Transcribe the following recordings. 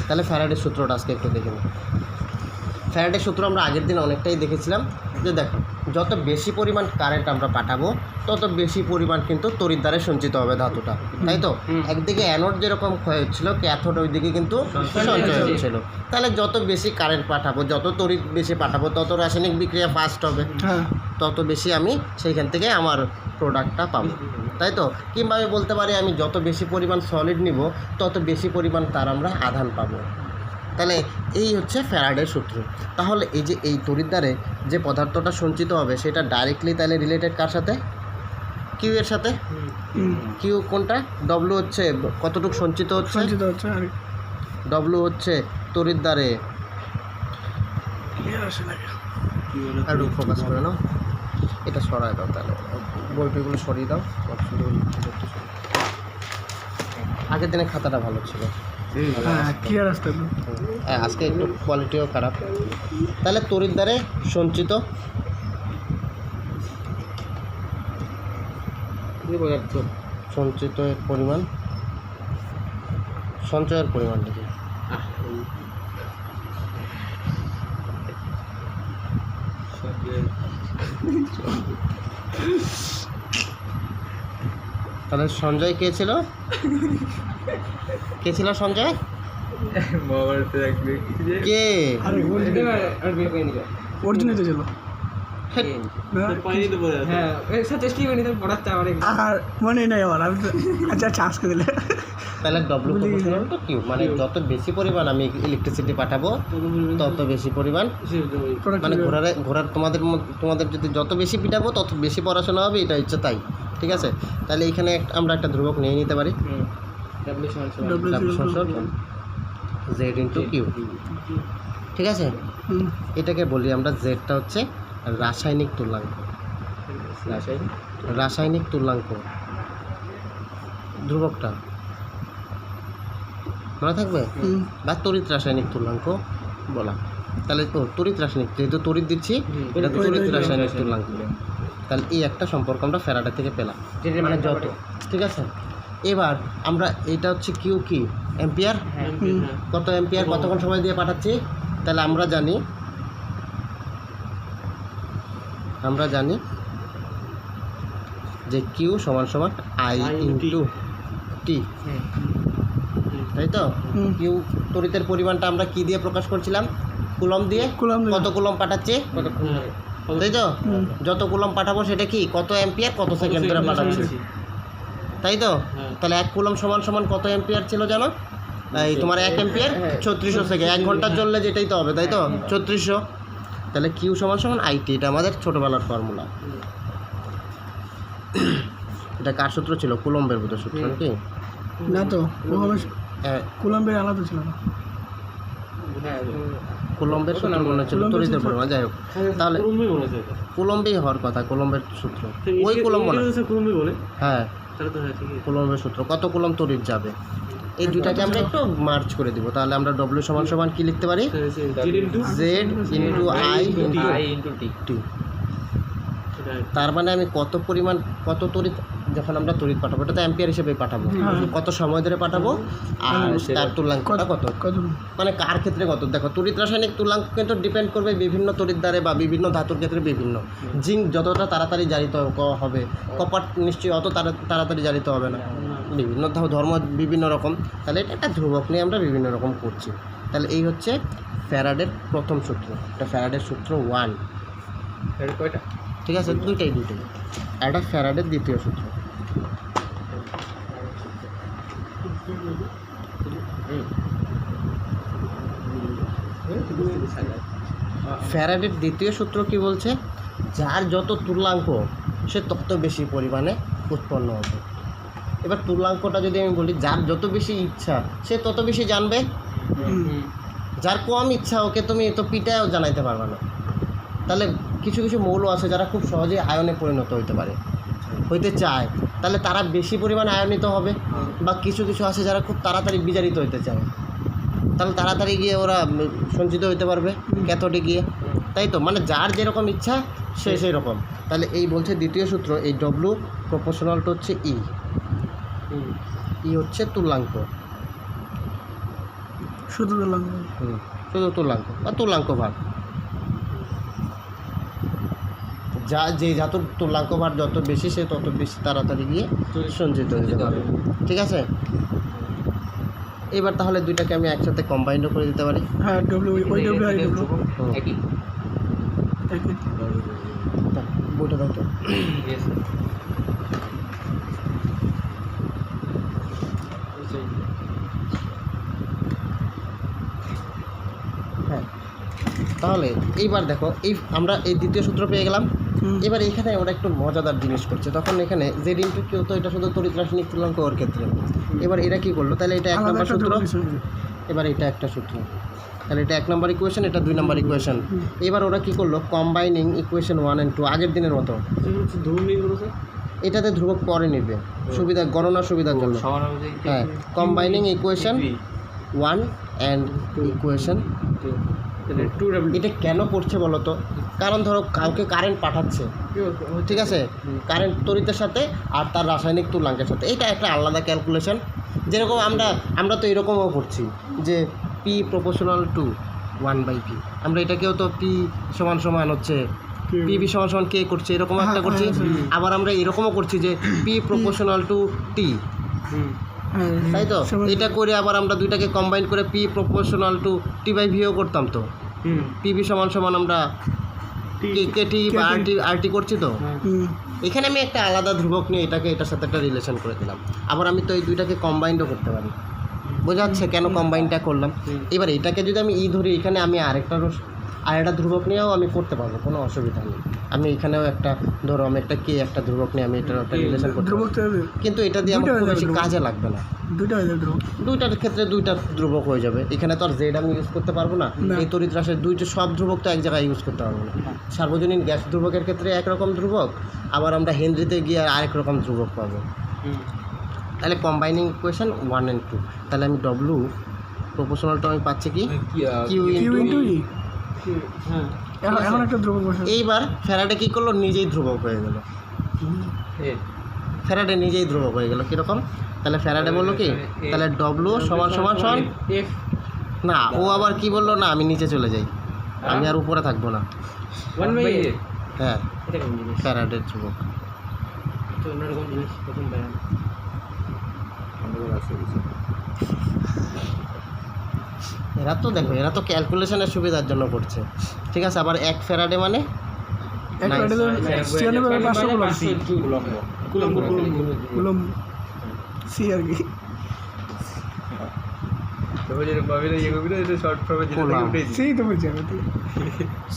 তাহলে ফ্যারাডের সূত্রটা আজকে একটু দেখে নিই। ফ্যারাডের সূত্র আমরা আগের দিন অনেকটাই দেখেছিলাম যে দেখো যত বেশি পরিমাণ কারেন্ট আমরা পাঠাবো তত বেশি পরিমাণ কিন্তু তড়িৎ দ্বারে সঞ্চিত হবে ধাতুটা, তাই তো? একদিকে অ্যানোড যেরকম ক্ষয় হচ্ছিলো, ক্যাথোড ওইদিকে কিন্তু সঞ্চয় হচ্ছিলো। তাহলে যত বেশি কারেন্ট পাঠাবো, যত তড়িৎ বেশি পাঠাবো, তত রাসায়নিক বিক্রিয়া ফাস্ট হবে, তত বেশি আমি সেইখান থেকে আমার প্রোডাক্টটা পাবো, তাই তো? কিংবা আমি বলতে পারি আমি যত বেশি পরিমাণ সলিড নিব তত বেশি পরিমাণ তার আমরা আধান পাবো। তাহলে এই হচ্ছে ফ্যারাডের সূত্র। তাহলে এই যে এই তড়িৎদ্বারে যে পদার্থটা সঞ্চিত হবে সেটা ডাইরেক্টলি তাহলে রিলেটেড কার সাথে? কিউ এর সাথে। কিউ কোনটা? ডব্লু হচ্ছে কতটুকু সঞ্চিত হচ্ছে, ডব্লু হচ্ছে তড়িৎদ্বারে। একটু ফোকাস করে নাও, এটা সরায় দাও, তাহলে বইগুলো সরিয়ে দাও। আগের দিনে খাতাটা ভালো ছিল, হ্যাঁ আজকে একটু কোয়ালিটিও খারাপ। তাহলে তড়িৎদ্বারে সঞ্চিত সঞ্চিতের পরিমাণ, সঞ্চয়ের পরিমাণ দেখি। তাহলে সঞ্জয় কে ছিল? কে ছিল সঞ্জয়? কে? অরিজিনাল ছিল আর মনে নেই আমার। আমি আচ্ছা চান্স করে দিলে তাহলে ডব্লু প্রপোর্শনাল টু কিউ, মানে যত বেশি পরিমাণ আমি ইলেকট্রিসিটি পাঠাবো তত বেশি পরিমাণ, মানে ঘোরার তোমাদের যদি যত বেশি পিটাবো তত বেশি পড়াশোনা হবে, এটা হচ্ছে তাই, ঠিক আছে? তাহলে এইখানে আমরা একটা ধ্রুবক নিয়ে নিতে পারি, জেড ইন্টু কিউ, ঠিক আছে? এটাকে বলি আমরা, জেডটা হচ্ছে রাসায়নিক তুল্যাঙ্ক, রাসায়নিক তুল্যাঙ্ক ধ্রুবকটা মনে থাকবে, বা তড়িৎ রাসায়নিক তুল্যাঙ্ক বলা। তাহলে তড়িৎ রাসায়নিক, যেহেতু তড়িৎ দিচ্ছি এটা তো তড়িৎ রাসায়নিক তুল্যাঙ্ক। তাহলে এই একটা সম্পর্ক আমরা ফ্যারাডে থেকে পেলাম, মানে যত, ঠিক আছে? এবার আমরা এটা হচ্ছে কিউ কি অ্যাম্পিয়ার, কত অ্যাম্পিয়ার কতক্ষণ সময় দিয়ে পাঠাচ্ছি। তাহলে আমরা জানি যে কিউ সমান সমান আই ইন্টু টি, তাই তো? কিউ তড়িতের পরিমাণটা আমরা কি দিয়ে প্রকাশ করছিলাম? কুলম দিয়ে। কত কুলম পাঠাচ্ছি, তাই তো? যত কুলম পাঠাবো সেটা কি কত অ্যাম্পিয়ার কত সেকেন্ড ধরে পাঠাচ্ছি, তাই তো? তাহলে 1 কুলম সমান সমান কত অ্যাম্পিয়ার ছিল জানো? এই তোমার 1 অ্যাম্পিয়ার 3600 সেকেন্ড, 1 ঘন্টার চললে যেটাই তো হবে, তাই তো? 3600। তাহলে কিউ সমান সমান আইটি, এটা আমাদের ছোটোবেলার ফর্মুলা। এটা কার সূত্র ছিল? কুলম্বের বোধ সূত্র নাকি? না তো, কুলম্বের আলাদা ছিল না, কুলম্বের সূত্র মনে ছিল তড়িতের পরিমাণ। যাই হোক, তাহলে কুলম্বেই হওয়ার কথা, কুলম্বের সূত্র ওই কুলম্ব বলে, হ্যাঁ কুলম্বের সূত্র। কত কুলম তড়িৎ যাবে, এই দুইটাকে আমরা একটু মার্চ করে দিব। তাহলে আমরা ডব্লিউ সমান সমান কি লিখতে পারি? Z into I into T. তার মানে আমি কত পরিমাণ, কত তড়িৎ যখন আমরা তড়িৎ পাঠাবো, এটা তো অ্যাম্পিয়ার হিসেবে পাঠাবো, কত সময় ধরে পাঠাবো, আর তার তুল্যাঙ্কটা কত, মানে কার ক্ষেত্রে কত। দেখো তড়িৎ রাসায়নিক তুল্যাঙ্ক কিন্তু ডিপেন্ড করবে বিভিন্ন তড়িৎ দ্বারে বা বিভিন্ন ধাতুর ক্ষেত্রে বিভিন্ন। জিঙ্ক যতটা তাড়াতাড়ি জারিত হবে, কপার নিশ্চয়ই অত তাড়াতাড়ি জারিত হবে না, বিভিন্ন ধর্ম বিভিন্ন রকম। তাহলে এটা একটা ধ্রুবক নিয়ে আমরা বিভিন্ন রকম করছি। তাহলে এই হচ্ছে ফ্যারাডের প্রথম সূত্র, এটা ফ্যারাডের সূত্র 1, কয়টা? ঠিক আছে, দুইটাই। এটা ফ্যারাডের দ্বিতীয় সূত্র। ফ্যারাডের দ্বিতীয় সূত্র কি বলছে? যার যত তুল্যাঙ্ক সে তত বেশি পরিমাণে উৎপন্ন হবে। এবার তুল্যাঙ্কটা যদি আমি বলি, যার যত বেশি ইচ্ছা সে তত বেশি জানবে, যার কম ইচ্ছা ওকে তুমি তো পিটায়ও জানাইতে পারবে না। তাহলে কিছু কিছু মৌল আছে যারা খুব সহজেই আয়নে পরিণত হইতে চায়, তাহলে তারা বেশি পরিমাণে আয়নিত হবে। বা কিছু কিছু আছে যারা খুব তাড়াতাড়ি বিজারিত হইতে চায়, তাহলে তাড়াতাড়ি গিয়ে ওরা সঞ্চিত হইতে পারবে ক্যাথোডে গিয়ে, তাই তো? মানে যার যেরকম ইচ্ছা সে সেই রকম। তাহলে এই বলছে দ্বিতীয় সূত্র, এই ডব্লু প্রপোর্শনাল টু হচ্ছে ই হচ্ছে তুল্যাঙ্ক, শুধু তুলাঙ্ক শুধু তুলাঙ্ক বা তুলাঙ্ক ভার, যত তুলাঙ্ক ভার যত বেশি সে তত বেশি তাড়াতাড়ি গিয়ে সঞ্চিত হতে পারে। ঠিক আছে, এবার তাহলে দুইটাকে আমি একসাথে কম্বাইন্ডও করে দিতে পারি। হ্যাঁ ডব্লিউ ওই ডব্লিউ আর ডব্লিউ একই বইটা দাও তো। হ্যাঁ, তাহলে এইবার দেখো, আমরা এই দ্বিতীয় সূত্র পেয়ে গেলাম। এবার এখানে ওরা একটু মজাদার জিনিস করছে, তখন এখানে জেড ইন্টু কিউ তো এটা শুধু তড়িৎ রাসায়নিক তুলাঙ্ক ওর ক্ষেত্রে। এবার এরা কি করলো, তাহলে এটা 1 নম্বর সূত্র, এবার এটা একটা সূত্র, তাহলে এটা 1 নম্বর ইকুয়েশন, এটা 2 নম্বর ইকুয়েশন। এবার ওরা কি করলো, কম্বাইনিং ইকুয়েশন 1 and 2 আগের দিনের মতো। এটাতে ধ্রুবক পরে নেবে সুবিধা, গণনার সুবিধার জন্য। হ্যাঁ, কম্বাইনিং ইকুয়েশন 1 and ইকুয়েশন 2। এটা কেন করছে বলো তো, কারণ ধরো কাউকে কারেন্ট পাঠাচ্ছে, ঠিক আছে, কারেন্ট তড়িতের সাথে আর তার রাসায়নিক তুলাঙ্কের সাথে, এটা একটা আলাদা ক্যালকুলেশন। যেরকম আমরা তো এরকমও করছি যে পি প্রপোর্শনাল টু 1/p, আমরা এটাকেও তো পি সমান সমান হচ্ছে পিবি সমান সমান কে করছি, এরকম একটা করছি। আবার আমরা এরকমও করছি যে পি প্রপোর্শনাল টু টি, তাই তো, এটা করে আবার আমরা দুইটাকে কম্বাইন করে পি প্রপোর্শনাল টু টি/ভিও করতাম। তো পিবি সমান সমান আমরা কেটি বা আরটি করছি। তো এখানে আমি একটা আলাদা ধ্রুবক নিয়ে এটাকে এটার সাথে একটা রিলেশন করে দিলাম। আবার আমি তো এই দুইটাকে কম্বাইন্ডও করতে পারি, বোঝা যাচ্ছে কেন কম্বাইনটা করলাম। এবার এটাকে যদি আমি ধরি, এখানে আমি আরেকটা ধ্রুবক নিয়েও আমি করতে পারবো, কোনো অসুবিধা নেই। আমি এখানেও একটা ধরো আমি একটা ধ্রুবক নিয়ে আমি এটার একটা রিলেশন করতে পারবো, কিন্তু এটা দিয়ে আমার খুব বেশি কাজে লাগবে না। দুইটার ক্ষেত্রে দুইটা ধ্রুবক হয়ে যাবে। এখানে তো আর জেড আমি ইউজ করতে পারবো না, এই তড়িৎ রাশির সব ধ্রুবক তো এক জায়গায় ইউজ করতে পারবো না। সার্বজনীন গ্যাস ধ্রুবকের ক্ষেত্রে একরকম ধ্রুবক, আবার আমরা হেনরিতে গিয়ে আরেক রকম ধ্রুবক পাবো। তাহলে কম্বাইনিং ইকুয়েশন 1 and 2, তাহলে আমি ডব্লিউ প্রপোর্শনালটা আমি পাচ্ছি কি কিউ ইন্টু। এখন একটা ধ্রুবক বসে। এইবার ফ্যারাডে কী করলো, নিজেই ধ্রুবক হয়ে গেল। ফ্যারাডে নিজেই ধ্রুবক হয়ে গেল কীরকম, তাহলে ফ্যারাডে বললো কি, তাহলে ডব্লিউ সমান এফ, না ও আবার কি বললো, না আমি নিচে চলে যাই, আমি আর উপরে থাকবো না। হ্যাঁ, ফ্যারাডের ধ্রুবক। এরা তো দেখো, এরা তো ক্যালকুলেশনের সুবিধার জন্য করছে, ঠিক আছে। আবার 1 ফ্যারাডে মানে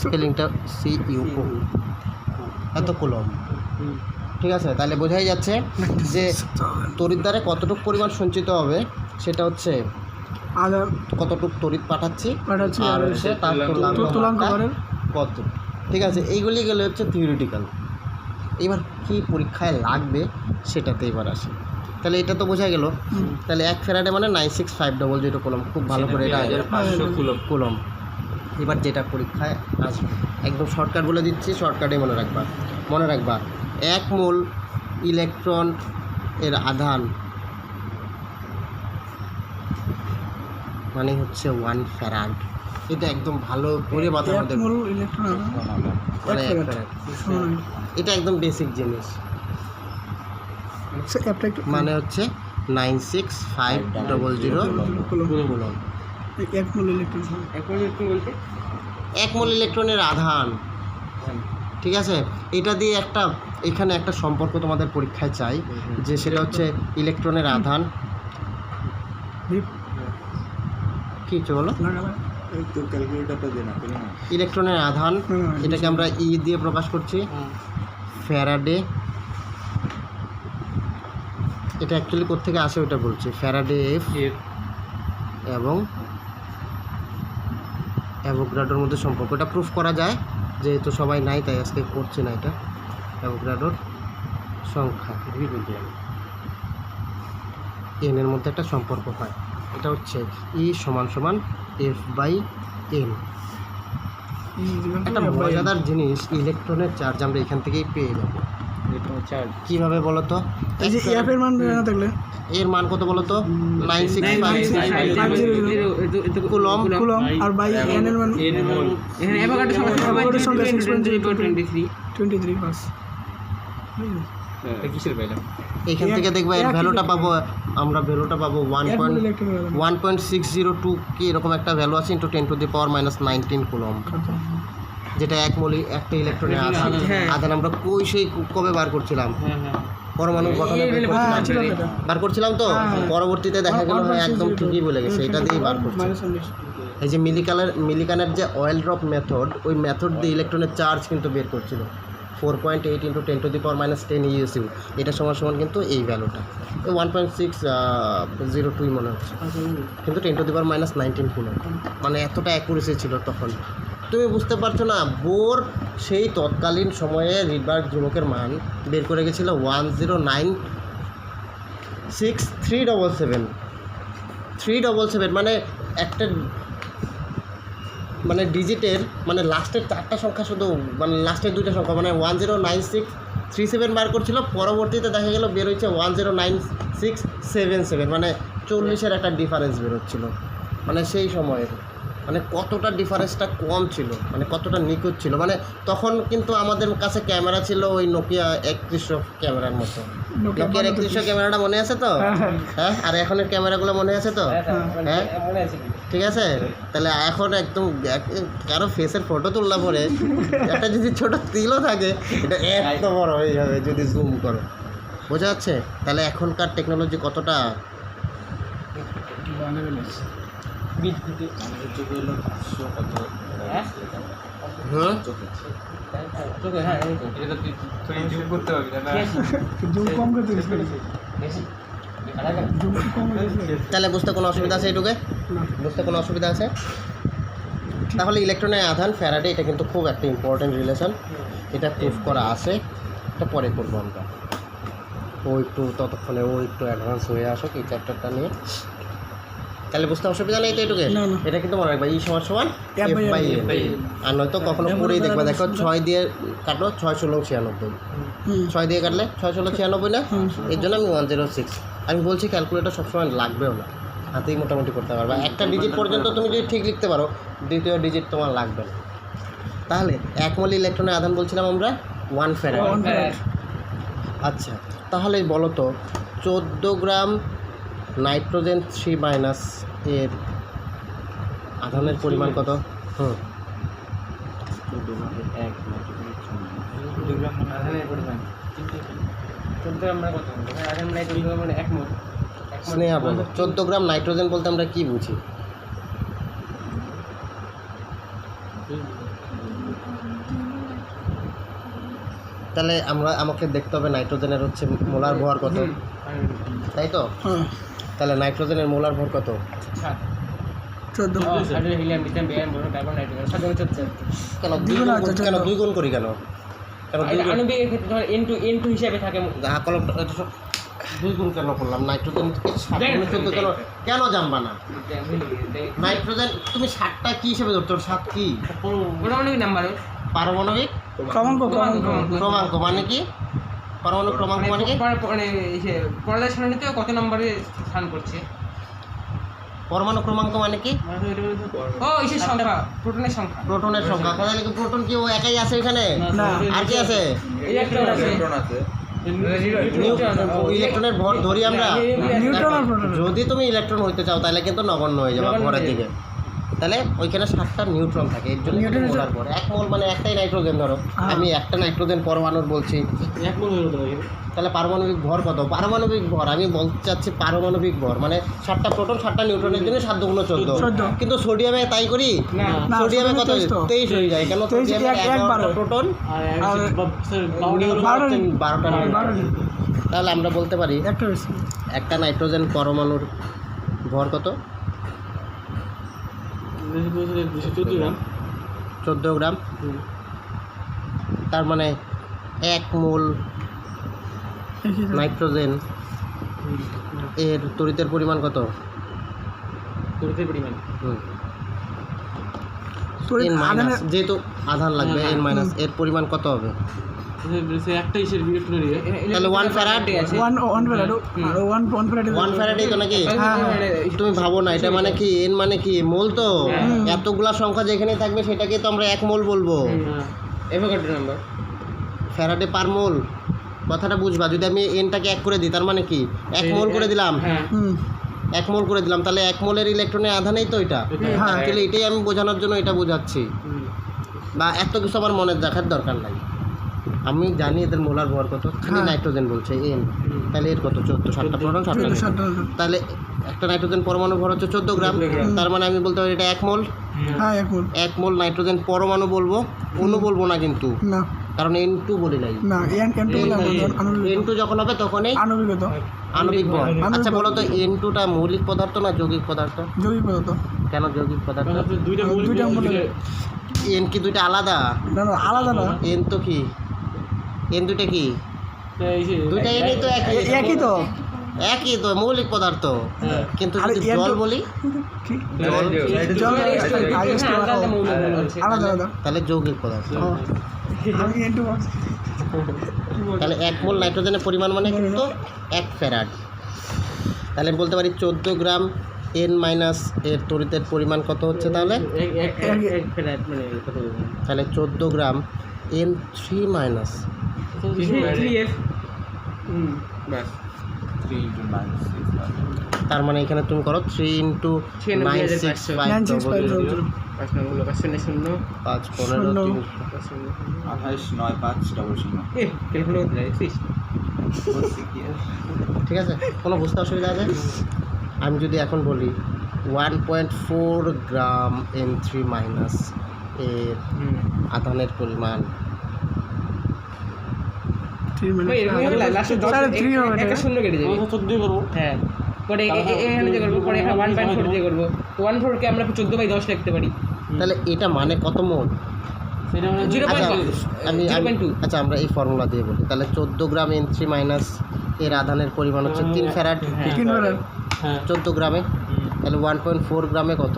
স্পেলিংটা CUO, এত কুলম্ব, ঠিক আছে। তাহলে বোঝাই যাচ্ছে যে তড়িৎদ্বারে কতটুকু পরিমাণ সঞ্চিত হবে, সেটা হচ্ছে কতটুকু তড়িৎ পাঠাচ্ছি আর হচ্ছে তার তুলাঙ্ক কত, ঠিক আছে। এইগুলি গেলে হচ্ছে থিওরিটিক্যাল। এবার কি পরীক্ষায় লাগবে সেটাতে এবার আসে। তাহলে এটা তো বোঝা গেল। তাহলে 1 ফ্যারাডে মানে 96500 কুলম্ব, খুব ভালো করে এটা 500 কুলম্ব। এবার যেটা পরীক্ষায় আসবে একদম শর্টকাট বলে দিচ্ছি, শর্টকাটে মনে রাখবা 1 মোল ইলেকট্রন এর আধান মানে হচ্ছে 1 ফ্যারাড। এটা একদম ভালো করে মাথার মধ্যে, এটা একদম বেসিক জিনিস, মানে হচ্ছে 96500 কুলম্ব। 1 মোল ইলেকট্রনের আধান, ঠিক আছে। এটা দিয়ে এখানে একটা সম্পর্ক তোমাদের পরীক্ষায় চাই, যে সেটা হচ্ছে ইলেকট্রনের আধান কি বলো, ইলেকট্রনের আধান, এটাকে আমরা ই দিয়ে প্রকাশ করছি, ফ্যারাডে। এটা অ্যাকচুয়ালি কোত্থেকে আসে ওটা বলছি, ফ্যারাডে এফ এবং অ্যাভোগাড্রোর মধ্যে সম্পর্ক। এটা প্রুফ করা যায়, যেহেতু সবাই নাই তাই আজকে করছি না। এটা অ্যাভোগাড্রোর সংখ্যা এন এর মধ্যে একটা সম্পর্ক হয়, এটা হচ্ছে ই সমান সমান F/n। একটা মজাদার জিনিস, ইলেকট্রনের চার্জ আমরা এখান থেকেই পেয়ে যাবো। কিভাবে বলো তো? এই যে এফ এর মান না থাকলে এর মান কত বলো তো? 965 কুলম। কুলম আর বাই এন এর মান এখানে অ্যাভোগাড্রো সংখ্যা 23 পাস কিসের পাইলাম? এখান থেকে দেখবে এর ভ্যালুটা পাবো আমরা, ভ্যালুটা পাবো 1.602 কি এরকম একটা ভ্যালু আছে, ইন্টু 10⁻⁻19 কুলম, যেটা এক মোল একটা ইলেকট্রনের আধান। আধান আমরা সেই কবে বার করছিলাম? পরমাণু গঠনে বার করছিলাম তো, পরবর্তীতে দেখা গেল একদম ঠিকই বলে গেছে, এটা দিয়েই বার করছি। এই যে মিলিকানের যে অয়েল ড্রপ মেথড, ওই মেথড দিয়ে ইলেকট্রনের চার্জ কিন্তু বের করছিল 4.8 × 10⁻10 ইউএসইউ। এটা সমান কিন্তু এই ভ্যালুটা 1.602 মনে হচ্ছে, কিন্তু 10⁻⁻19 কুলম, মানে এতটা অ্যাকুরেসি ছিল তখন। তুমি বুঝতে পারছো না, বোর সেই তৎকালীন সময়ে রিডবার্গ ধ্রুবকের মান বের করে গেছিলো 1096377 মানে একটা মানে ডিজিটের মানে লাস্টের 4টা সংখ্যা শুধু, মানে লাস্টের 2টা সংখ্যা মানে 109637 বার করছিল, পরবর্তীতে দেখা গেল বের হয়েছে 109677, মানে 40-এর একটা ডিফারেন্স বেরোচ্ছিল। মানে সেই সময়ের মানে কতটা ডিফারেন্সটা কম ছিল, মানে কতটা নিখুঁত ছিল। মানে তখন কিন্তু আমাদের কাছে ক্যামেরা ছিল ওই নোকিয়া 3100 ক্যামেরার মতো। নোকিয়ার 3100 ক্যামেরাটা মনে আছে তো? হ্যাঁ। আর এখনের ক্যামেরাগুলো মনে আছে তো? হ্যাঁ, ঠিক আছে। তাহলে এখন একদম কারো ফেসের ফটো তুললা পরে একটা যদি ছোট তিলও থাকে, এটা এত বড় হয়ে যাবে যদি জুম করো, বোঝা যাচ্ছে? তাহলে এখনকার টেকনোলজি কতটা তাহলে বুঝতে কোনো অসুবিধা আছে? এইটুকে বুঝতে কোনো অসুবিধা আছে? তাহলে ইলেকট্রনের আধান ফ্যারাডে, এটা কিন্তু খুব একটা ইম্পর্টেন্ট রিলেশন, এটা প্রুফ করা আছে, এটা পরে করবো আমরা। ততক্ষণে একটু অ্যাডভান্স হয়ে আসো এই চ্যাপ্টারটা নিয়ে, তাহলে বুঝতে অসুবিধা নেই তো এইটুকে। এটা কিন্তু মনে রাখবা, ই সমান F/N, আর নয়তো কখনো পরেই দেখবা। দেখো 6 দিয়ে কাটো, 6 16 96, 6 দিয়ে কাটলে 6 16 96 না, এর জন্য আমি 106। আমি বলছি ক্যালকুলেটর সবসময় লাগবেও না, হাতেই মোটামুটি করতে পারবা। একটা ডিজিট পর্যন্ত তুমি যদি ঠিক লিখতে পারো, দ্বিতীয় ডিজিট তোমার লাগবে না। তাহলে 1 মোল ইলেকট্রনের আধান বলছিলাম আমরা 1 ফ্যারাড। আচ্ছা, তাহলে বলো তো 14 গ্রাম নাইট্রোজেন 3- এর আধানের পরিমাণ কত? স্নেহা বলো, 14 গ্রাম নাইট্রোজেন বলতে আমরা কি বুঝি? তাহলে আমাকে দেখতে হবে নাইট্রোজেনের হচ্ছে মোলার ভর কত, তাই তো? তাহলে নাইট্রোজেনের মোলার ভর কত? 14। কেন 2 গুণ করি কেন? আণবিকের ক্ষেত্রে যখন N2 হিসাবে থাকে, 2 গুণ কেন করলাম? নাইট্রোজেন থেকে 7 কেন জানবা না? নাইট্রোজেন তুমি 7টা কি হিসেবে ধরছো? 7 কি পারমাণবিক নাম্বার, পারমাণবিক ক্রমাঙ্ক মানে কি? পারমাণবিক ক্রমাঙ্ক মানে কি? পর্যায় সারণীতে কত নম্বরে স্থান করছে। পরমাণু ক্রমাঙ্ক মানে কি? ইসের সংখ্যা, প্রোটনের সংখ্যা। প্রোটনের সংখ্যা। তাহলে কি প্রোটন কি ও একাই আছে এখানে? আর কি আছে? ইলেকট্রন আছে। ইলেকট্রনের ভর ধরি আমরা। যদি তুমি ইলেকট্রন হইতে চাও তাহলে কিন্তু নগণ্য হয়ে যাবে ভরের দিকে। তাহলে ওইখানে 7টা নিউট্রন থাকে, এর জন্য মোলার ভর 1 মোল মানে একটাই নাইট্রোজেন। ধরো আমি একটা নাইট্রোজেন পরমাণুর বলছি, 1 মোল হলো, তাহলে পারমাণবিক ভর কত? পারমাণবিক ভর আমি বলতে চাচ্ছি পারমাণবিক ভর মানে 7টা প্রোটন 7টা নিউট্রনের জন্য 7 × 14। কিন্তু সোডিয়ামে তাই করি? সোডিয়ামে কত? 23 হয়ে যায়। কেন? সোডিয়ামে 11টা প্রোটন আর 12টা নিউট্রন। তাহলে আমরা বলতে পারি একটা নাইট্রোজেন পরমাণুর ভর কত? 14 গ্রাম। তার মানে 1 মোল নাইট্রোজেন এর তড়িতের পরিমাণ কত? তড়িতের পরিমাণ যেহেতু আধান লাগবে N- এর পরিমাণ কত হবে? তাহলে 1 ফ্যারাড ওয়ান ফ্যারাড আর ওয়ান ফ্যারাড 1 ফ্যারাডই তো নাকি? তুমি ভাবো না, এটা মানে কি, এন মানে কি, মোল তো। এতগুলা সংখ্যা যেখানে থাকবে সেটাকে তো আমরা 1 মোল বলবো। এভোগাড্রো নাম্বার ফ্যারাডে পার মোল, কথাটা বুঝবা। যদি আমি এনটাকে 1 করে দিই, তার মানে কি 1 মোল করে দিলাম, হ্যাঁ 1 মোল করে দিলাম, তাহলে 1 মোলের ইলেকট্রনের আধানেই তো এটা। তাহলে এটাই আমি বোঝানোর জন্য এটা বোঝাচ্ছি, বা এত কিছু আমার মনে রাখার দরকার নাই। আমি জানি এদের মোলার ভর কত। 3 নাইট্রোজেন বলছে এন, তাহলে এর কত? 14, 7টা প্রোটন 7টা নিউট্রন। তাহলে একটা নাইট্রোজেন পরমাণু ভর হচ্ছে 14 গ্রাম। তার মানে আমি বলতে পারি এটা 1 মোল। হ্যাঁ 1 মোল নাইট্রোজেন পরমাণু বলবো, অণু বলবো না কিন্তু, না কারণ N2 বলি নাই। না এন2 বলে N2 যখন হবে তখনই আণবিক আণবিক ভর। আচ্ছা বলো তো, N2টা মৌলিক পদার্থ না যৌগিক পদার্থ? জৈবিক পদার্থ। কেন যৌগিক পদার্থ? দুইটা মূল। এন কি দুইটা আলাদা? না না আলাদা না, এন তো কি, এন দুইটা কি? দুইটা এনই তো একই তো। একই তো মৌলিক পদার্থ। কিন্তু আরে যদি এন জল তো- বলি, কি জল জল আলাদা আলাদা। তাহলে যৌগিক পদার্থ। আমি এন2 তাহলে 1 মোল নাইট্রোজেনের পরিমাণ মানে কিন্তু 1 ফ্যারাড। তাহলে আমি বলতে পারি 14 গ্রাম এন মাইনাস এর তড়িতের পরিমাণ কত হচ্ছে তাহলে? তাহলে 14 গ্রাম N3 মাইনাস, তার মানে এখানে তুমি করো 3 ইন্টু 965 965 5 15 ঠিক আছে, কোনো বুঝতে অসুবিধা আছে? আমি যদি এখন বলি 1.4 গ্রাম N3 মাইনাস এর আধানের পরিমাণ, 3 মিনিট শূন্য কেটে যাবে। হ্যাঁ পরে এখানে যে করবো, পরে এখানে 1.4 দিয়ে করবো। 1.4 কে আমরা 14/10 লিখতে পারি। তাহলে এটা মানে কত মোল? 0.2 আচ্ছা আমরা এই ফর্মুলা দিয়ে বলি, তাহলে 14 গ্রাম N3 মাইনাস এর আধানের পরিমাণ হচ্ছে 3 ফ্যারাড। 3 ফ্যারাড 14 গ্রামে, তাহলে 1.4 গ্রামে কত?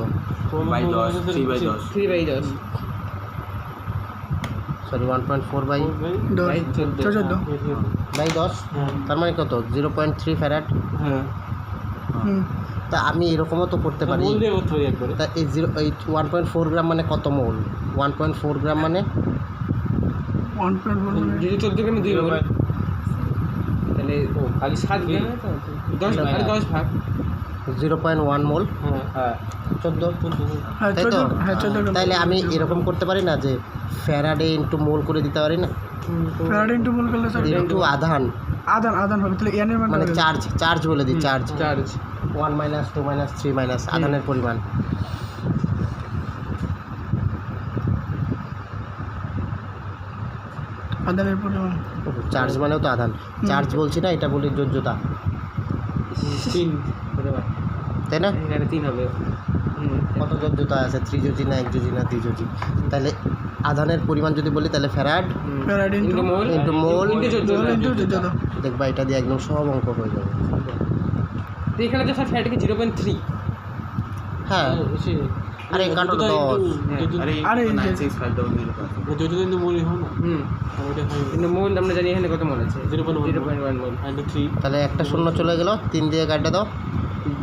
3/10 সরি 1.4 বাই 14 10, তার মানে কত? 0.3 ফ্যারাড। তা আমি এরকমও তো করতে পারি, তা এই 1.4 গ্রাম মানে কত মোল? 1.4 গ্রাম মানে 1.4 মানে যদি 14 গ্রামে 2 মোল, তাহলে খালি 7 গ্রাম, 10 ভাগ 0.1 মোল। 14, হ্যাঁ তাই তো? 14 গ্রাম। তাইলে আমি এরকম করতে পারি না যে ফ্যারাডে ইন্টু মোল করে দিতে পারি না, ফ্যারাড ইনটু মোল করলে স্যার ইন্টু আধান আধান হবে, তাহলে এন এর মান মানে চার্জ বলে দিই, charge charge 1 minus 2 minus 3 minus আধানের পরিমাণ। আধানের পরিমাণ। চার্জ মানেও তো আধান, চার্জ বলছি না, এটা বলি যোজ্যতা, 3 তাই না? এখানে 3 হবে। কত যোজ্যতা আছে? 3 যোজি না 1 যোজি না 2 যোজি? তাহলে আধানের পরিমাণ যদি বলি তাহলে ফ্যারাড ফ্যারাড ইনটু মোল ইন্টু মোল ইনটু যোজ্যতা। দেখবা এটা দিয়ে একদম সব অঙ্ক হয়ে যাবে। তো এখানে তো স্যার ফ্যাটকে 0.3। হ্যাঁ আরে কাটো 10, আরে কিন্তু মোল আমরা জানি এখানে কত মোল আছে, 0.1 মোল। তাহলে একটা শূন্য চলে গেল, 3 দিয়ে কাটে দাও,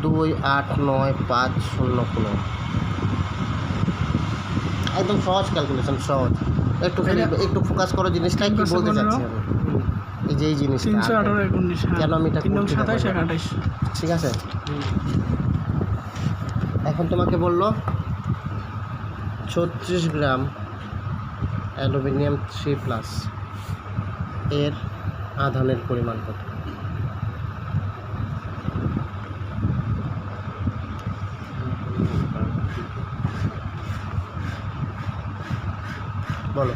2 8 9 5 0 কোনো একদম সহজ ক্যালকুলেশন, সহজ। একটু ফোকাস করো জিনিসটা, কি বলতে চাচ্ছি আমি, এই যে এই জিনিসটা 318 19 কেন আমি এটা 3 করতে 27 পারবো না? 28 ঠিক আছে, এখন তোমাকে বললো 36 গ্রাম অ্যালুমিনিয়াম 3+ এর আধানের পরিমাণ কত? বলো।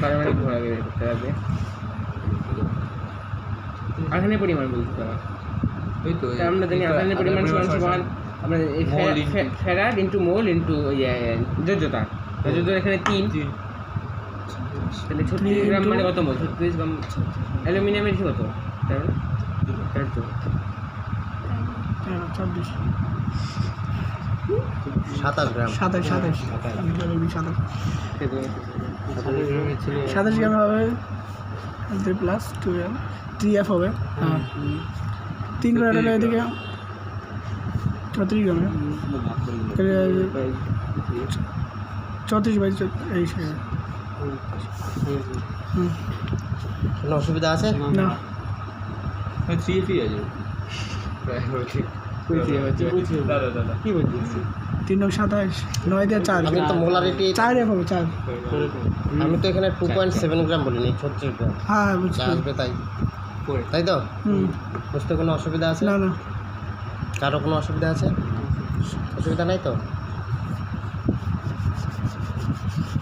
পারমাণবিক ভর আগে বের করতে হবে, আধানের পরিমাণ বলতে হবে। তা আমরা জানি আধানের পরিমাণ সমান আমরা ফ্যারাড ইন্টু মোল ইন্টু যোজ্যতা। যোজ্যতা এখানে 3, তাহলে 36 গ্রাম মানে কত মোল? 36 গ্রাম অ্যালুমিনিয়ামের কত? 26 27 গ্রাম। 27 গ্রাম হবে 3 প্লাস 2 গ্রাম 3F হবে। হ্যাঁ 3 করে হলে এদিকে 34 গ্রাম 34 বাই 24 কোনো অসুবিধা আছে? না 3 আছে কি বলছিস 3 9 27 9 দিয়ে 4 আমি তো মোলারিটি 4F হবে 4। আমি তো এখানে 2.7 গ্রাম বলিনি, 36 গ্রাম হ্যাঁ বুঝছি। যা আসবে তাই, তাই তো? হুম বুঝতে কোনো অসুবিধা আছে? না না কারো কোনো অসুবিধা আছে? অসুবিধা নাই তো?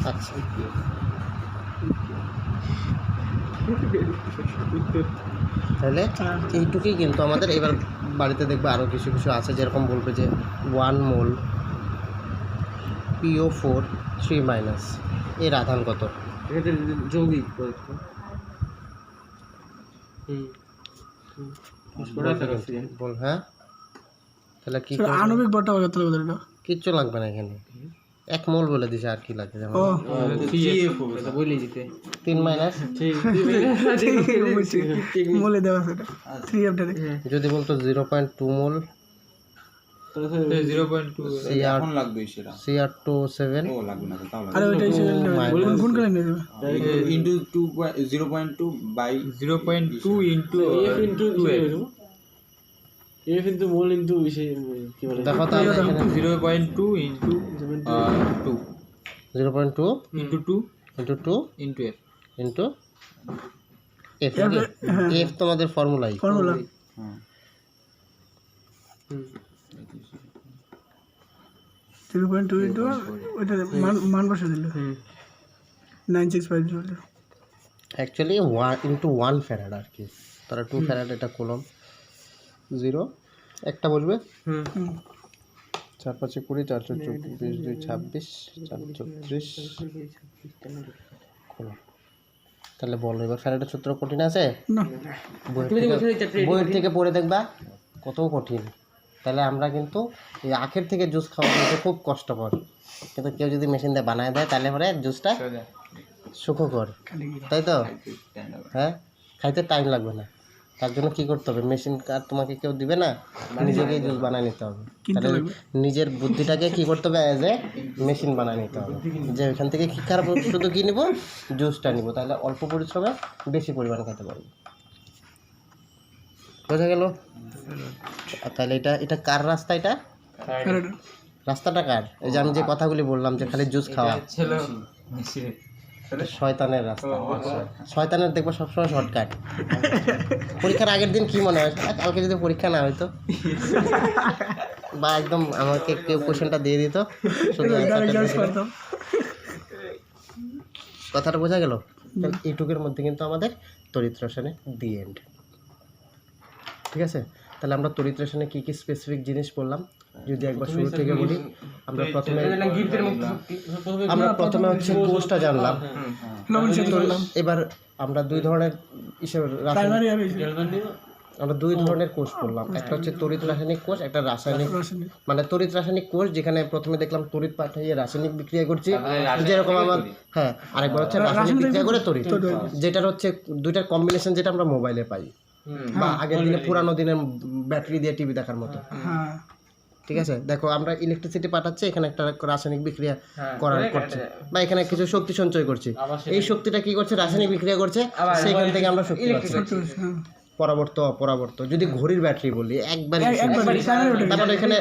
আচ্ছা, তাহলে এইটুকুই কিন্তু আমাদের। এবার বাড়িতে দেখবে আরও কিছু কিছু আছে, যেরকম বলবে যে 1 মোল PO4 3- এর আধান কত? এটা যৌগিক পদার্থ। বল। হ্যাঁ, তাহলে কি স্যার আণবিক ভরটা হবে তাহলে ওদের এটা কিচ্ছু লাগবে না এখানে, 1 মোল বলে দিছে, আর কি লাগে? যেমন ও বলে দিতে 3- বলে দেওয়া সেটা 3F টা যদি বলতো 0.2 মোল 0.2 এখন লাগবে সেটা CR2O7 ও লাগবে না তাও আর ওইটা হিসেবে গুণ করে নিয়ে দেবে into 0.2 by 0.2 into F into 2 F into mole into কি বলে দেখো তাহলে এখানে 0.2 into 2 0.2 into 2 into 2 into F into F। F তোমাদের ফর্মুলাই। ফর্মুলা হ্যাঁ 0.2 ইনটু ওইটা মান বসে দিল 9650 অ্যাকচুয়ালি 1 ফ্যারাড আর কি, তারা 2 ফ্যারাড, এটা কুলম 0 একটা বলবে। 4 5 20 4 4 24 2 26 4 34 কুলম। তাহলে বলো এবার ফ্যারাডের সূত্র কঠিন আছে? না বইয়ের থেকে পড়ে দেখবা কত কঠিন। তাহলে আমরা কিন্তু এই আখের থেকে জুস খাওয়া কিন্তু খুব কষ্টকর, কিন্তু কেউ যদি মেশিন দিয়ে বানায় দেয় তাহলে পরে জুসটা সুখকর, তাই তো? হ্যাঁ, খাইতে টাইম লাগবে না। তার জন্য কী করতে হবে, মেশিন কার তোমাকে কেউ দিবে না, নিজেকেই জুস বানায় নিতে হবে। তাহলে নিজের বুদ্ধিটাকে কী করতে হবে, অ্যাজ এ মেশিন বানায় নিতে হবে, যে ওইখান থেকে কী খারাপ শুধু কী নিব, জুসটা নিব, তাহলে অল্প পরিশ্রমে বেশি পরিমাণ খেতে পারবো। বোঝা গেল? তাহলে এটা কার রাস্তা? এটা রাস্তাটা কার? এই যে আমি যে কথাগুলি বললাম যে খালি জুস খাওয়া, শয়তানের রাস্তা। শয়তানের দেখবো সবসময় শর্টকাট। পরীক্ষার আগের দিন কি মনে হয়, কালকে যদি পরীক্ষা না হয়তো, বা একদম আমাকে কেউ কোশ্চেনটা দিয়ে দিত, শুধু কথাটা বোঝা গেল? এইটুকের মধ্যে কিন্তু আমাদের তড়িৎ রসায়নে দি এন্ড। ঠিক আছে, তাহলে আমরা তড়িৎ রসায়নে কী কী স্পেসিফিক জিনিস বললাম যদি একবার শুরু থেকে বলি। আমরা প্রথমে হচ্ছে কোষটা জানলাম। এবার আমরা দুই ধরনের আমরা দুই ধরনের কোষ পড়লাম, একটা হচ্ছে তড়িৎ রাসায়নিক কোষ, একটা রাসায়নিক, মানে তড়িৎ রাসায়নিক কোষ যেখানে প্রথমে দেখলাম তড়িৎ পাঠিয়ে রাসায়নিক বিক্রিয়া করছি, যেরকম আমার, হ্যাঁ, আরেকবার হচ্ছে রাসায়নিক বিক্রিয়া করে তড়িৎ, যেটার হচ্ছে দুইটার কম্বিনেশন, যেটা আমরা মোবাইলে পাই বা আগের দিনে পুরানো দিনের ব্যাটারি দিয়ে টিভি দেখার মতো। ঠিক আছে, দেখো আমরা ইলেকট্রিসিটি পাঠাচ্ছি, এখানে একটা রাসায়নিক বিক্রিয়া করছে, বা এখানে কিছু শক্তি সঞ্চয় করছি, এই শক্তিটা কি করছে, রাসায়নিক বিক্রিয়া করছে, সেখান থেকে আমরা শক্তি পাচ্ছি। পরাবর্ত অপরাবর্ত, যদি ঘড়ির ব্যাটারি বলি একবারই, তারপরে এখানে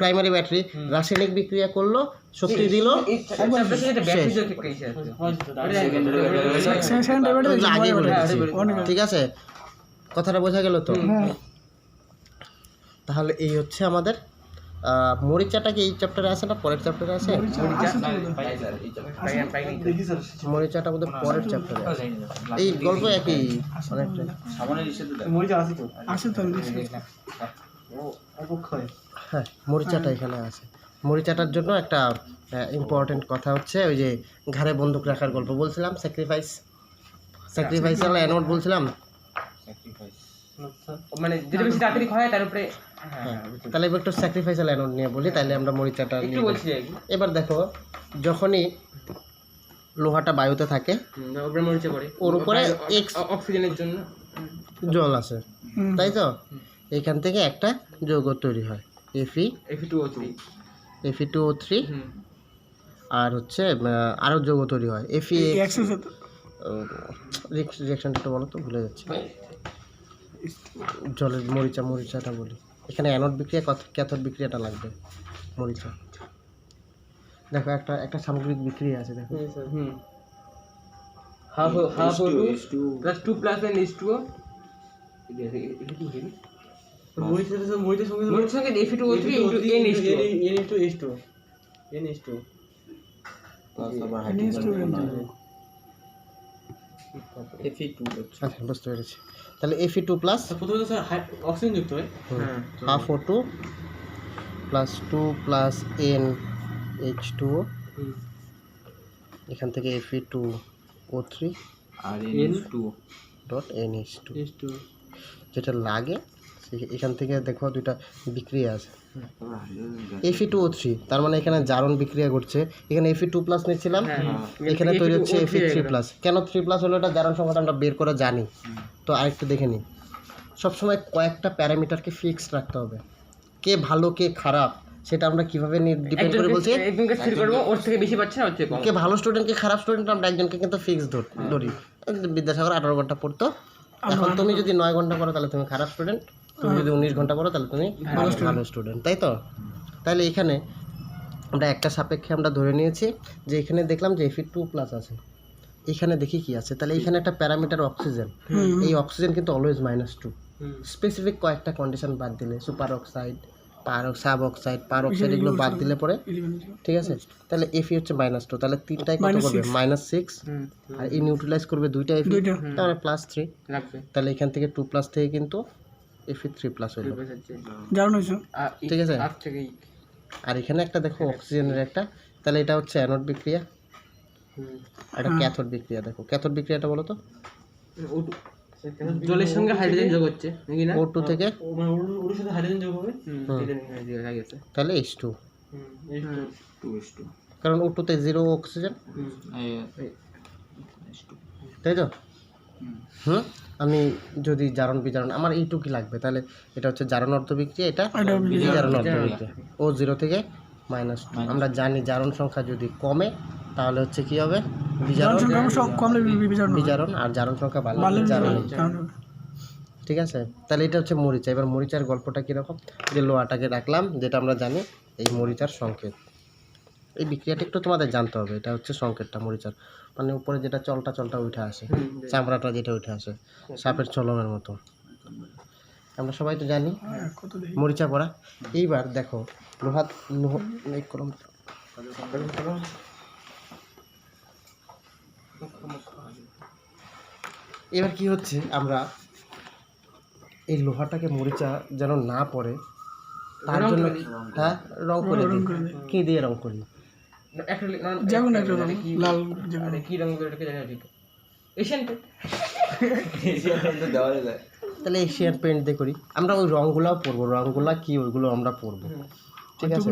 প্রাইমারি ব্যাটারি রাসায়নিক বিক্রিয়া করলো, শক্তি দিল, আগে বলে দিচ্ছি। ঠিক আছে, কথাটা বোঝা গেল তো? তাহলে এই হচ্ছে আমাদের মরিচাটা কি এই চ্যাপ্টারে আছে না পরের চ্যাপ্টারে আছে? মরিচাটা বোধহয় পরের চ্যাপ্টারে আছে। এই গল্প একই অনেকটা। হ্যাঁ, মরিচাটা এখানে আছে। মরিচাটার জন্য একটা ইম্পর্টেন্ট কথা হচ্ছে ওই যে ঘাড়ে বন্দুক রাখার গল্প বলছিলাম, স্যাক্রিফাইস অ্যানোড বলছিলাম, মানে যেটা বেশি তাড়াতাড়ি হয় তার উপরে হ্যাঁ তাহলে এবার একটু স্যাক্রিফাইসাল অ্যানোড নিয়ে বলি, তাহলে আমরা মরিচাটা একটু নিয়ে বলছি আর কি। এবার দেখো যখনই লোহাটা বায়ুতে থাকে ওপরে মরিচা পড়ে ওর উপরে অক্সিজেনের জন্য জল আছে, হুম। তাই তো এখান থেকে একটা যৌগ তৈরি হয় Fe2O3 Fe2O3 আর হচ্ছে আরও যৌগ তৈরি হয় X এর সাথে রিয়াকশনটা বলো তো, ভুলে যাচ্ছি। জলের মরিচাটা বলি, এখানে অ্যানোড বিক্রিয়া ক্যাথোড বিক্রিয়াটা লাগবে মরিচা। দেখো একটা সামগ্রিক বিক্রিয়া আছে, দেখো half O2 plus 2 plus and H2O এটা কি হবে মরিচার সঙ্গে Fe2O3 into NH2 প্লাস আবার Fe2 আচ্ছা বুঝতে পেরেছি। তাহলে Fe2 প্লাস প্রথমে স্যার অক্সিজেন যুক্ত হয় half O2 plus 2 plus NH2O, এখান থেকে Fe2O3 আর N2 ডট NH2 যেটা লাগে এখান থেকে দেখো দুইটা বিক্রিয়া আছে Fe2O3, তার মানে এখানে জারণ বিক্রিয়া ঘটছে। এখানে Fe2 প্লাস নিচ্ছিলাম, এখানে তৈরি হচ্ছে Fe3 প্লাস। কেন 3 প্লাস হলো, এটা জারণ সংখ্যাটা আমরা বের করে জানি। তো আরেকটু দেখে নিই, সবসময় কয়েকটা প্যারামিটারকে ফিক্স রাখতে হবে। কে ভালো কে খারাপ সেটা আমরা কিভাবে ডিপেন্ড করে বলছি, একজনকে স্থির করব ওর থেকে বেশি পাচ্ছে না হচ্ছে কম। কে ভালো স্টুডেন্ট কে খারাপ স্টুডেন্ট আমরা একজনকে কিন্তু ফিক্স ধরি। বিদ্যাসাগর 18 ঘন্টা পড়তো, এখন তুমি যদি 9 ঘন্টা পড়ো তাহলে তুমি খারাপ স্টুডেন্ট, তুমি যদি 19 ঘন্টা পড়ো তাহলে তুমি ভালো স্টুডেন্ট, তাই তো? তাহলে এখানে আমরা একটা সাপেক্ষে আমরা ধরে নিয়েছি যে এখানে দেখলাম যে Fe2 প্লাস আছে, এখানে দেখি কি আছে। তাহলে এখানে একটা প্যারামিটার অক্সিজেন, এই অক্সিজেন কিন্তু অলওয়েজ -2। স্পেসিফিক কয়েকটা কন্ডিশন বাদ দিলে, সুপার অক্সাইড, সাব অক্সাইড, পার অক্সাইড এগুলো বাদ দিলে পরে, ঠিক আছে? তাহলে Fe হচ্ছে -2, তাহলে তিনটাই কত করবে -6, আর এই নিউট্রালাইজ করবে দুইটা Fe, তাহলে +3 লাগবে। তাহলে এখান থেকে 2 প্লাস থেকে কিন্তু Fe3 প্লাস হলো, জারণ হয়েছে। ঠিক আছে? আট থেকেই আর এখানে একটা দেখো অক্সিজেনের একটা, তাহলে এটা হচ্ছে অ্যানোড বিক্রিয়া, এটা ক্যাথোড বিক্রিয়া। দেখো ক্যাথোড বিক্রিয়াটা বলো তো, জলের সঙ্গে হাইড্রোজেন যোগ হচ্ছে নাকি না? O2 থেকে ওর সাথে হাইড্রোজেন যোগ হবে, তাহলে H2, 2:2 কারণ O2 তে 0 অক্সিজেন, তাই তো? আমি যদি জারণ বিজারণ আমার এইটুকু লাগবে, তাহলে এটা হচ্ছে জারণ অর্ধ বিক্রিয়া, এটা বিজারণ অর্ধ বিক্রিয়া। ও 0 থেকে -2, আমরা জানি জারণ সংখ্যা যদি কমে তাহলে হচ্ছে কি হবে, বিজারণ, আর জারণ সংখ্যা বাড়লে জারণ। ঠিক আছে? তাহলে এটা হচ্ছে মরিচা। এবার মরিচার গল্পটা কীরকম, যে লোহাটাকে রাখলাম, যেটা আমরা জানি এই মরিচার সংকেত। এই বিক্রিয়াটা একটু তোমাদের জানতে হবে, এটা হচ্ছে সংকেতটা মরিচার, মানে উপরে যেটা চলটা উঠে আসে, চামড়াটা যেটা উঠে আসে সাপের চলনের মতো, আমরা সবাই তো জানি মরিচা পড়া। এইবার দেখো লোহা এবার কি হচ্ছে, আমরা এই লোহাটাকে মরিচা যেন না পড়ে তার জন্য রং করে দিই। কি দিয়ে রং করি? যেমন একটা লাল কি রং করে এটাকে জানি ঠিক এশিয়ান দেওয়ালে যায়। তাহলে এশিয়ান পেইন্ট দিয়ে করি আমরা, ওই রঙগুলোও পরবো, রঙগুলা কি ওইগুলো আমরা পরবো, ঠিক আছে?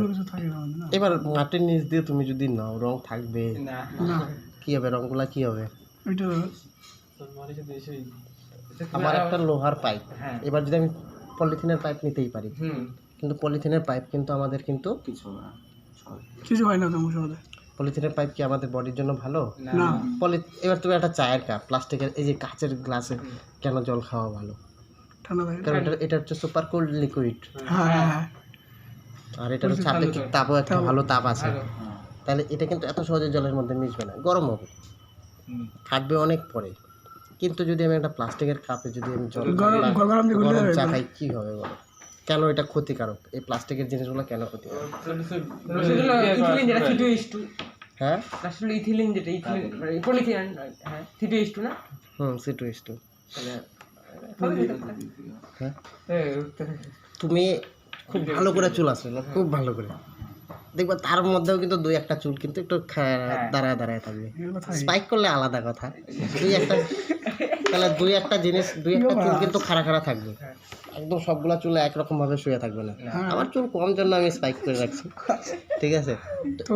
এবার মাটির নিচ দিয়ে তুমি যদি নাও, রং থাকবে কি হবে, রঙগুলা কি হবে? আমার একটা লোহার পাইপ, এবার যদি আমি পলিথিনের পাইপ নিতেই পারি, কিন্তু পলিথিনের পাইপ কিন্তু আমাদের কিন্তু কিছু হয় না। পলিথিনের পাইপ কি আমাদের বডির জন্য ভালো না? এবার তুমি একটা চায়ের কাপ প্লাস্টিকের, এই যে কাচের গ্লাসে কেন জল খাওয়া ভালো? কারণ এটা হচ্ছে সুপার কোল্ড লিকুইড, আর এটার হচ্ছে আপেক্ষিক তাপও একটা ভালো তাপ আছে। তাহলে এটা কিন্তু এত সহজে জলের মধ্যে মিশবে না, গরম হবে, থাকবে অনেক পরে। কিন্তু যদি আমি একটা প্লাস্টিকের কাপে যদি আমি জল গরম চা খাই, কি হবে বলো? কেন এটা ক্ষতিকারক? এই প্লাস্টিকের জিনিসগুলো কেন ক্ষতিকারক? হ্যাঁ, ইথিলিন যেটা ইথিলিন পলিথিন, হ্যাঁ C2H2 না? C2H2। হ্যাঁ, তুমি খুব ভালো করে চুল আসবে না, খুব ভালো করে দেখবা, তার মধ্যেও কিন্তু 2-1টা চুল কিন্তু একটু দাঁড়ায় থাকবে। স্পাইক করলে আলাদা কথা, 2-1টা তাহলে দুই একটা চুল কিন্তু খাড়া খাড়া থাকবে, একদম সবগুলা চুল একরকম ভাবে শুয়ে থাকবে না। আমার চুল কম জন্য আমি স্পাইক করে রাখছি, ঠিক আছে। তো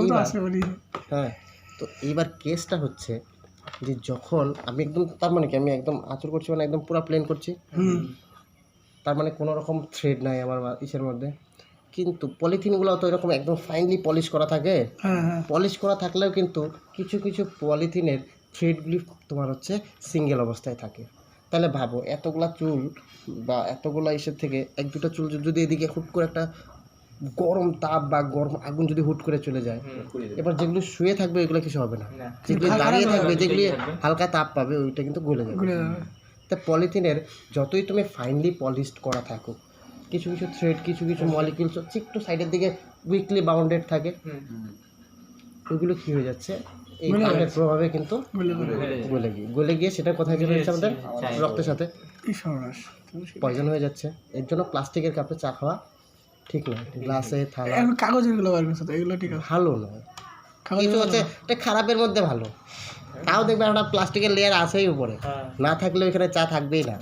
হ্যাঁ, তো এইবার কেসটা হচ্ছে যে যখন আমি একদম, তার মানে কি আমি একদম আঁচড় করছি, মানে একদম পুরো প্লেন করছি, তার মানে কোনো রকম থ্রেড নাই আমার ইসের মধ্যে, কিন্তু পলিথিনগুলো তো এরকম একদম ফাইনলি পলিশ করা থাকে। পলিশ করা থাকলেও কিন্তু কিছু কিছু পলিথিনের থ্রেডগুলি তোমার হচ্ছে সিঙ্গেল অবস্থায় থাকে। তাহলে ভাবো এতগুলা চুল বা এতগুলা ইসের থেকে এক দুটো চুল যদি এদিকে হুট করে একটা গরম তাপ বা গরম আগুন যদি হুট করে চলে যায়, এবার যেগুলো শুয়ে থাকবে এগুলো কিছু হবে না, যেগুলি দাঁড়িয়ে থাকবে, যেগুলি হালকা তাপ পাবে ওইটা কিন্তু গলে যাবে। তা পলিথিনের যতই তুমি ফাইনলি পলিশড করা থাকুক, কিছু কিছু থ্রেড, কিছু কিছু মলিকিউলস হচ্ছে একটু সাইডের দিকে উইকলি বাউন্ডেড থাকে, ওইগুলো কী হয়ে যাচ্ছে এই তাপের প্রভাবে কিন্তু গলে গিয়ে সেটা কোথায় চলে যাচ্ছে আমাদের রক্তের সাথে পয়জন হয়ে যাচ্ছে। এর জন্য প্লাস্টিকের কাপে চা খাওয়া ঠিক নয়, গ্লাসে থালা কাগজের গুলো বার করছে, এগুলো ঠিক আছে, ভালো নয়। কিন্তু হচ্ছে এটা খারাপের মধ্যে ভালো, তাও দেখবে একটা প্লাস্টিকের লেয়ার আছেই উপরে, না থাকলে ওইখানে চা থাকবেই না,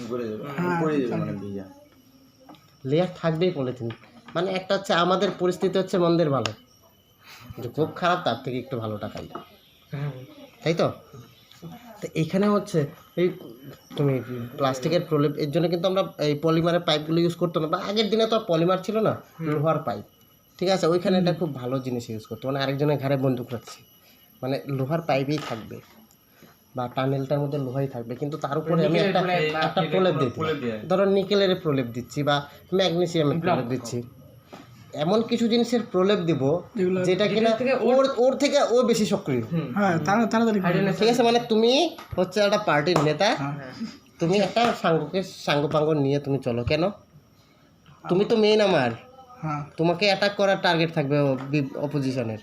লেয়ার থাকবেই পলিথিন। মানে একটা হচ্ছে আমাদের পরিস্থিতি হচ্ছে মন্দের ভালো, যে খুব খারাপ তার থেকে একটু ভালোটা খাই, তাই তো। তো এখানে হচ্ছে এই তুমি প্লাস্টিকের প্রলেপ, এর জন্য কিন্তু আমরা এই পলিমারের পাইপগুলো ইউজ করতো না, বা আগের দিনে তো পলিমার ছিল না, লোহার পাইপ, ঠিক আছে। ওইখানে এটা খুব ভালো জিনিস ইউজ করতো, মানে আরেকজনের ঘাড়ে বন্দুক রাখছি, মানে লোহার পাইপেই থাকবে বা টানেলটার মধ্যে লোহাই থাকবে, কিন্তু তার উপরে আমি একটা প্রলেপ দিচ্ছি, ধরো নিকেলের প্রলেপ দিচ্ছি বা ম্যাগনেসিয়ামের প্রলেপ দিচ্ছি, এমন কিছু জিনিসের প্রলেপ দিব যেটা কিনা ওর থেকে ও বেশি সক্রিয়, ঠিক আছে। মানে তুমি হচ্ছে একটা পার্টির নেতা, তুমি একটা সাঙ্গ নিয়ে তুমি চলো, কেন? তুমি তো মেইন আমার, তোমাকে অ্যাটাক করার টার্গেট থাকবে অপোজিশনের,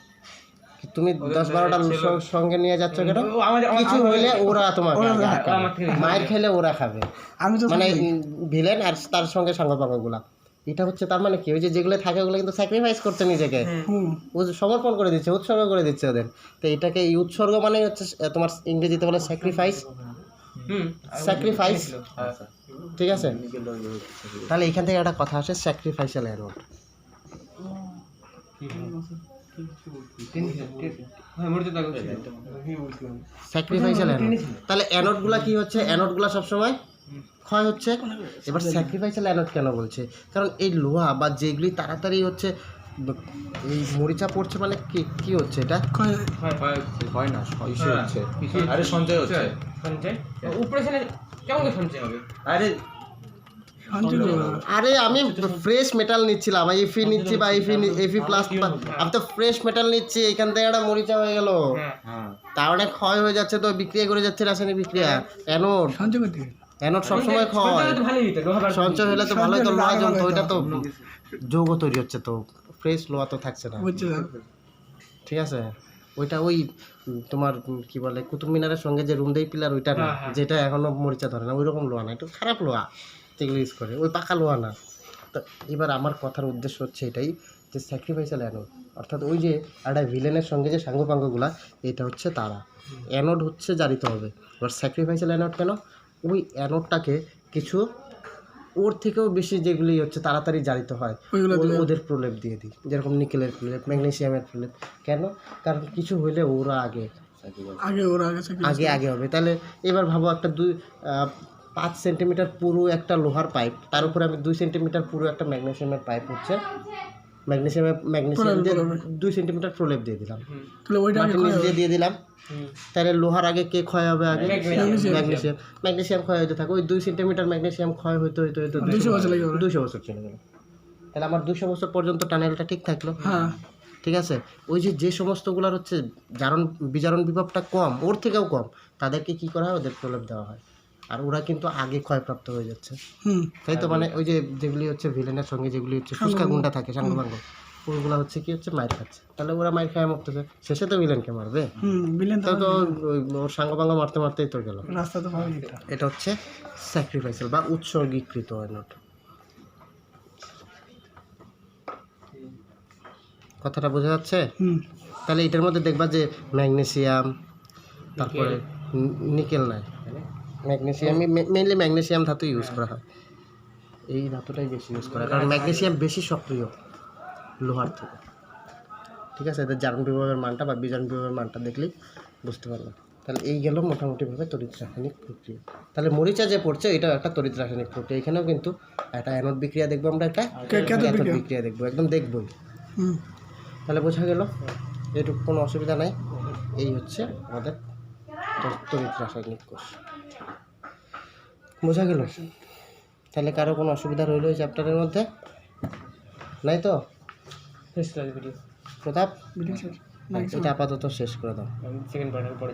তুমি 10-12টা সঙ্গে নিয়ে যাচ্ছ কেন? কিছু হইলে ওরা তোমাকে মায়ের খেলে ওরা খাবে, মানে ভিলেন আর তার সঙ্গে সাঙ্গপাঙ্গগুলা। এটা হচ্ছে তার মানে কি, ওই যেগুলো থাকে ওগুলো কিন্তু স্যাক্রিফাইস করছে নিজেকে, ও সমর্পণ করে দিচ্ছে, উৎসর্গ করে দিচ্ছে ওদের। তো এটাকে এই উৎসর্গ মানে হচ্ছে তোমার ইংরেজিতে বলে স্যাক্রিফাইস, ঠিক আছে। তাহলে এখান থেকে একটা কথা আসে স্যাক্রিফাইসাল অ্যানোড। স্যাক্রিফাইসাল অ্যানোড, তাহলে অ্যানোডগুলা কি হচ্ছে? অ্যানোডগুলা সবসময় ক্ষয় হচ্ছে। এবার স্যাক্রিফাইসাল অ্যানোড কেন বলছে? কারণ এই লোহা বা যেগুলি তাড়াতাড়ি হচ্ছে এই মরিচা পড়ছে, মানে কি হচ্ছে এটা? হয় না, আরে সঞ্চয় হচ্ছে, আরে আমি ফ্রেশ মেটাল নিচ্ছিলাম, এফি নিচ্ছি বা এফি প্লাস, আমি তো ফ্রেশ মেটাল নিচ্ছি, এখান থেকে একটা মরিচা হয়ে গেল, তার অনেক ক্ষয় হয়ে যাচ্ছে, তো বিক্রিয়া করে যাচ্ছে রাসায়নিক বিক্রিয়া। অ্যানোড সবসময় ক্ষয়, সঞ্চয় হলে তো ভালোই, তো লোহা জ্বলতো, ওইটা তো যৌগ তৈরি হচ্ছে, তো ফ্রেশ লোহা তো থাকছে না, ঠিক আছে। ওইটা ওই তোমার কি বলে কুতুব মিনারের সঙ্গে যে রুমডেই পিলার, ওইটা না, যেটা এখনো মরিচা ধরে না, ওই রকম লোহা না, একটু খারাপ লোহা যেগুলো ইউজ করে, ওই পাকা লোহা না। তো এবার আমার কথার উদ্দেশ্য হচ্ছে এটাই, যে স্যাক্রিফাইসাল অ্যানোড, অর্থাৎ ওই যে একটা ভিলেনের সঙ্গে যে সাঙ্গপাঙ্গগুলা, এটা হচ্ছে তারা, অ্যানোড হচ্ছে জারিত হবে। এবার স্যাক্রিফাইসাল অ্যানোড কেন? ওই অ্যানোডটাকে কিছু ওর থেকেও বেশি যেগুলি হচ্ছে তাড়াতাড়ি জারিত হয় ওদের প্রলেপ দিয়ে দিই, যেরকম নিকেলের প্রলেপ, ম্যাগনেসিয়ামের প্রলেপ। কেন? কারণ কিছু হইলে ওরা আগে হবে। তাহলে এবার ভাবো একটা 5 সেন্টিমিটার পুরো একটা লোহার পাইপ, তার উপরে আমি 2 সেন্টিমিটার পুরো একটা ম্যাগনেসিয়ামের পাইপ হচ্ছে, ম্যাগনেসিয়াম দিয়ে 2 সেন্টিমিটার প্রলেপ দিয়ে দিলাম, দিয়ে দিলাম, তাহলে লোহার আগে কে ক্ষয় হবে? আগে ম্যাগনেসিয়াম ক্ষয় হতে থাকে। ওই 2 সেন্টিমিটার ম্যাগনেসিয়াম ক্ষয় হইতে 200 বছর চলে গেল। তাহলে আমার 200 বছর পর্যন্ত টানেলটা ঠিক থাকলো, ঠিক আছে। ওই যে সমস্তগুলোর হচ্ছে বিজারণ বিভবটা কম, ওর থেকেও কম, তাদেরকে কি করা হয়? ওদের প্রলেপ দেওয়া হয়, আর ওরা কিন্তু আগে ক্ষয়প্রাপ্ত হয়ে যাচ্ছে, তাই তো। মানে ওই যেগুলি হচ্ছে ভিলেনের সঙ্গে যেগুলি হচ্ছে ফুসকা গুন্ডা থাকে, সাঙ্গপাঙ্গ, ওইগুলো হচ্ছে কি হচ্ছে মায়ের খাচ্ছে, তাহলে ওরা মায়ের খায় মরতেছে, শেষে তো ভিলেনকে মারবে, তো ওর সাঙ্গপাঙ্গ মারতেই তো গেল। এটা হচ্ছে স্যাক্রিফাইসাল বা উৎসর্গীকৃত অ্যানোড। কথাটা বোঝা যাচ্ছে? তাহলে এটার মধ্যে দেখবা যে ম্যাগনেসিয়াম, তারপরে নিকেল নাই, ম্যাগনেসিয়ামই মেইনলি ম্যাগনেসিয়াম ধাতু ইউজ করা হয়, এই ধাতুটাই বেশি ইউজ করা হয় কারণ ম্যাগনেসিয়াম বেশি সক্রিয় লোহার থেকে। ঠিক আছে, এদের জারণ বিভবের মানটা বা বিজারণ বিভবের মানটা দেখলেই বুঝতে পারলাম। তাহলে এই গেল মোটামুটিভাবে তড়িৎ রাসায়নিক প্রক্রিয়া। তাহলে মরিচা যে পড়ছে এটাও একটা তড়িৎ রাসায়নিক প্রক্রিয়া। এখানেও কিন্তু একটা অ্যানোড বিক্রিয়া দেখবো, আমরা একটা ক্যাথোড বিক্রিয়া দেখবো, একদম দেখবই। তাহলে বোঝা গেল, এটুকু কোনো অসুবিধা নাই। এই হচ্ছে আমাদের তড়িৎ রাসায়নিক কোষ, বোঝা গেল। তাহলে কারো কোনো অসুবিধা রইল এই চ্যাপ্টারের মধ্যে? নাই তো? শেষ ক্লাস ভিডিও প্রতাপ ভিডিও শেষ। এটা আপাতত শেষ করে দাও। সেকেন্ড পার্টের পরে